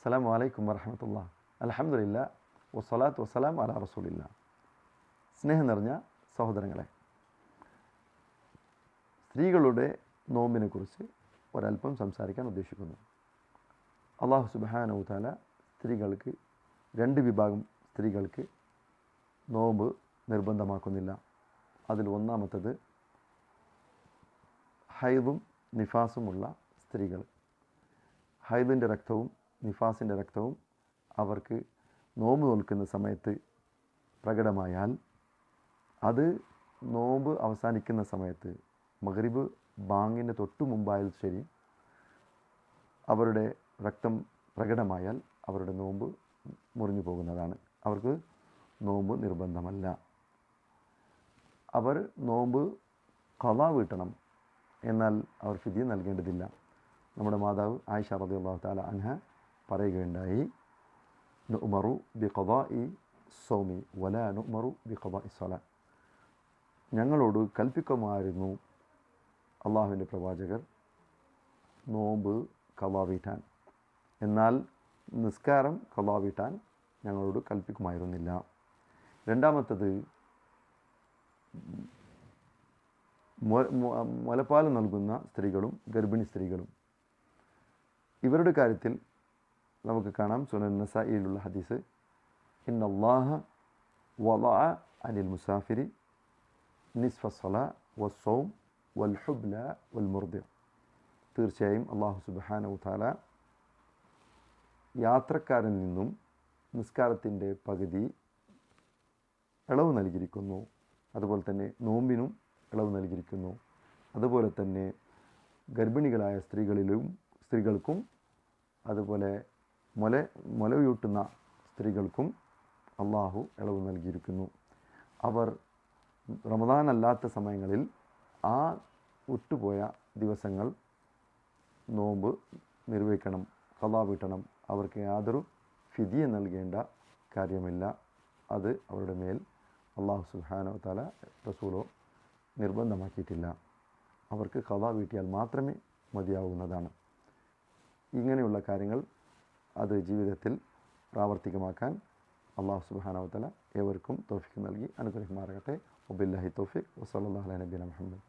അസ്സലാമു അലൈക്കും വറഹ്മത്തുള്ളാഹി. അൽഹംദുലില്ലാഹ് വസ്സലാത്തു വസ്സലാമു അലാ റസൂലില്ലാഹ്. സ്നേഹം നിറഞ്ഞ സഹോദരങ്ങളെ, സ്ത്രീകളുടെ നോമ്പിനെക്കുറിച്ച് ഒരല്പം സംസാരിക്കാൻ ഉദ്ദേശിക്കുന്നു. അല്ലാഹു സുബ്ഹാനഹു വ തആല സ്ത്രീകൾക്ക് രണ്ട് വിഭാഗം സ്ത്രീകൾക്ക് നോമ്പ് നിർബന്ധമാക്കുന്നില്ല. അതിൽ ഒന്നാമത്തത് ഹൈദും നിഫാസുമുള്ള സ്ത്രീകൾ. ഹൈദിൻ്റെ രക്തവും നിഫാസിൻ്റെ രക്തവും അവർക്ക് നോമ്പ് നോൽക്കുന്ന സമയത്ത് പ്രകടമായാൽ അത് നോമ്പ് അവസാനിക്കുന്ന സമയത്ത് മഗ്രിബ് ബാങ്കിന് തൊട്ടു മുമ്പായാൽ ശരി, അവരുടെ രക്തം പ്രകടമായാൽ അവരുടെ നോമ്പ് മുറിഞ്ഞു പോകുന്നതാണ്. അവർക്ക് നോമ്പ് നിർബന്ധമല്ല. അവർ നോമ്പ് ഖളാ വീട്ടണം, എന്നാൽ അവർ ഫിദിയ നൽകേണ്ടതില്ല. നമ്മുടെ മാതാവ് ആയിഷ റളിയല്ലാഹു തആല അൻഹ പറയുകയുണ്ടായി, നുഅ്മറു ബിഖദാഇ സൗമി വലാ നുഅ്മറു ബിഖദാഇ സ്വലാ. ഞങ്ങളോട് കൽപ്പിക്കുമായിരുന്നു അള്ളാഹുവിൻ്റെ പ്രവാചകർ നോമ്പ് ഖളാ വീട്ടാൻ, എന്നാൽ നിസ്കാരം ഖളാ വീട്ടാൻ ഞങ്ങളോട് കൽപ്പിക്കുമായിരുന്നില്ല. രണ്ടാമത്തത് മുലപ്പാൽ നൽകുന്ന സ്ത്രീകളും ഗർഭിണി സ്ത്രീകളും. ഇവരുടെ കാര്യത്തിൽ നമുക്ക് കാണാം, സുനൻ നസായിലുള്ള ഹദീസ്, ഇന്നല്ലാഹ വദഅ അനിൽ മുസാഫിരി നിസ്ഫ സ്വലാ വസ്സൗം വൽഹുബ്ല വൽമുർദിഅ. തീർച്ചയായും അല്ലാഹു സുബ്ഹാനഹു വ തആല യാത്രക്കാരിൽ നിന്നും നിസ്കാരത്തിൻ്റെ പകുതി ഇളവ് നൽകിയിരിക്കുന്നു. അതുപോലെ തന്നെ നോമ്പിനും ഇളവ് നൽകിയിരിക്കുന്നു. അതുപോലെ തന്നെ ഗർഭിണികളായ സ്ത്രീകൾക്കും അതുപോലെ മുലയൂട്ടുന്ന സ്ത്രീകൾക്കും അള്ളാഹു ഇളവ് നൽകിയിരിക്കുന്നു. അവർ റമദാൻ അല്ലാത്ത സമയങ്ങളിൽ ആ വിട്ടുപോയ ദിവസങ്ങൾ നോമ്പ് നിർവഹിക്കണം, ഖളാ വീട്ടണം. അവർക്ക് യാതൊരു ഫിദിയ നൽകേണ്ട കാര്യമില്ല. അത് അവരുടെ മേൽ അല്ലാഹു സുബ്ഹാനഹു വ തആല റസൂലോ നിർബന്ധമാക്കിയിട്ടില്ല. അവർക്ക് ഖളാ വീട്ടിയാൽ മാത്രമേ മതിയാവുന്നതാണ്. ഇങ്ങനെയുള്ള കാര്യങ്ങൾ അത് ജീവിതത്തിൽ പ്രാവർത്തികമാക്കാൻ അല്ലാഹു സുബ്ഹാനഹു വ തആല ഏവർക്കും തൗഫീഖ് നൽകി അനുഗ്രഹിക്കുമാറാകട്ടെ. വബില്ലാഹി തൗഫീഖ് വസല്ലല്ലാഹു അലാ നബിയിന മുഹമ്മദ്.